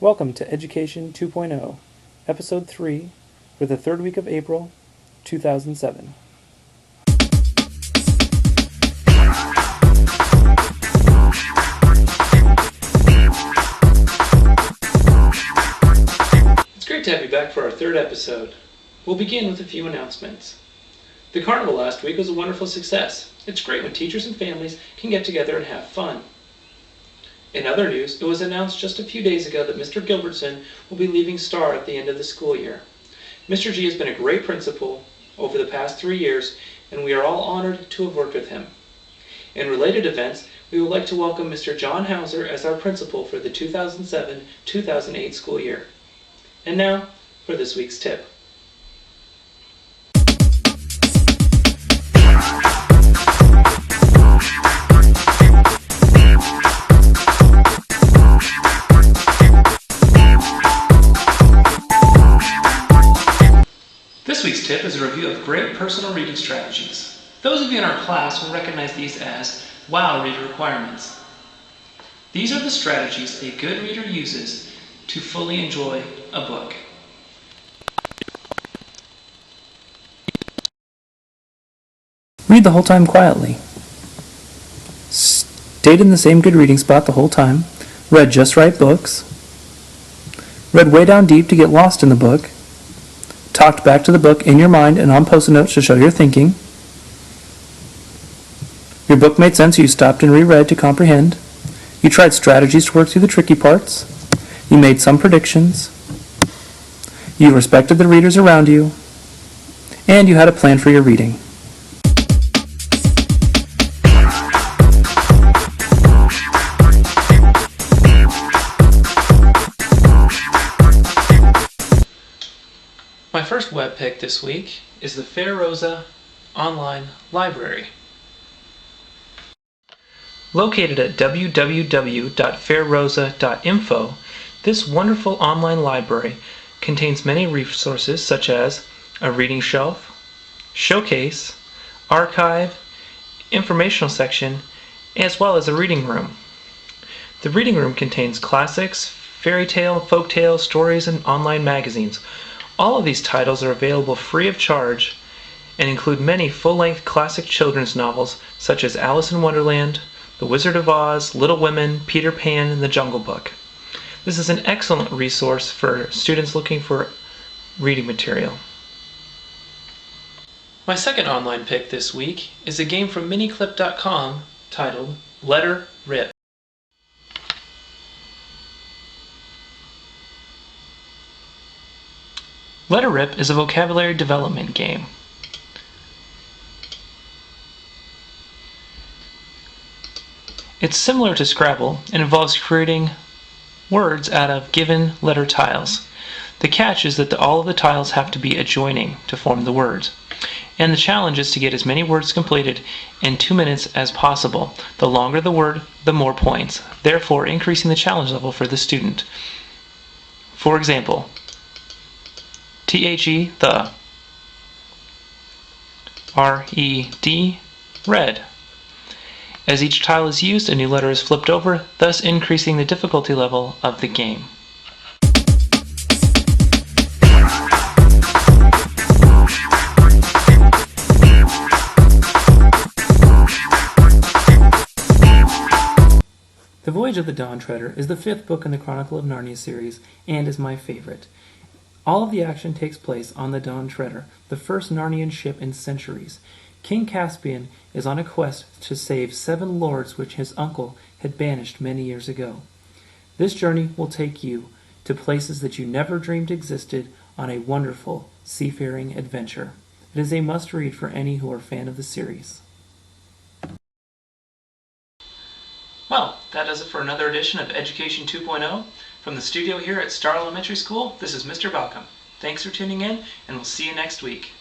Welcome to Education 2.0, Episode 3, for the third week of April, 2007. It's great to have you back for our third episode. We'll begin with a few announcements. The carnival last week was a wonderful success. It's great when teachers and families can get together and have fun. In other news, it was announced just a few days ago that Mr. Gilbertson will be leaving STAR at the end of the school year. Mr. G has been a great principal over the past 3 years, and we are all honored to have worked with him. In related events, we would like to welcome Mr. John Hauser as our principal for the 2007-2008 school year. And now, for this week's tip. This week's tip is a review of great personal reading strategies. Those of you in our class will recognize these as WOW reader requirements. These are the strategies a good reader uses to fully enjoy a book. Read the whole time quietly. Stayed in the same good reading spot the whole time. Read just right books. Read way down deep to get lost in the book. Talked back to the book in your mind and on post-it notes to show your thinking. Your book made sense, so you stopped and reread to comprehend. You tried strategies to work through the tricky parts. You made some predictions. You respected the readers around you. And you had a plan for your reading. My first web pick this week is the Fair Rosa online library. Located at www.fairrosa.info, this wonderful online library contains many resources such as a reading shelf, showcase, archive, informational section, as well as a reading room. The reading room contains classics, fairy tale, folk tale, stories, and online magazines. All of these titles are available free of charge and include many full-length classic children's novels such as Alice in Wonderland, The Wizard of Oz, Little Women, Peter Pan, and The Jungle Book. This is an excellent resource for students looking for reading material. My second online pick this week is a game from miniclip.com titled Letter Rip. Letter Rip is a vocabulary development game. It's similar to Scrabble and involves creating words out of given letter tiles. The catch is that all of the tiles have to be adjoining to form the words. And the challenge is to get as many words completed in 2 minutes as possible. The longer the word, the more points, therefore increasing the challenge level for the student. For example, T-H-E, the. R-E-D, red. As each tile is used, a new letter is flipped over, thus increasing the difficulty level of the game. The Voyage of the Dawn Treader is the 5th book in the Chronicle of Narnia series and is my favorite. All of the action takes place on the Dawn Treader, the first Narnian ship in centuries. King Caspian is on a quest to save 7 lords which his uncle had banished many years ago. This journey will take you to places that you never dreamed existed on a wonderful seafaring adventure. It is a must-read for any who are a fan of the series. Well, that does it for another edition of Education 2.0. From the studio here at Star Elementary School, this is Mr. Balcom. Thanks for tuning in, and we'll see you next week.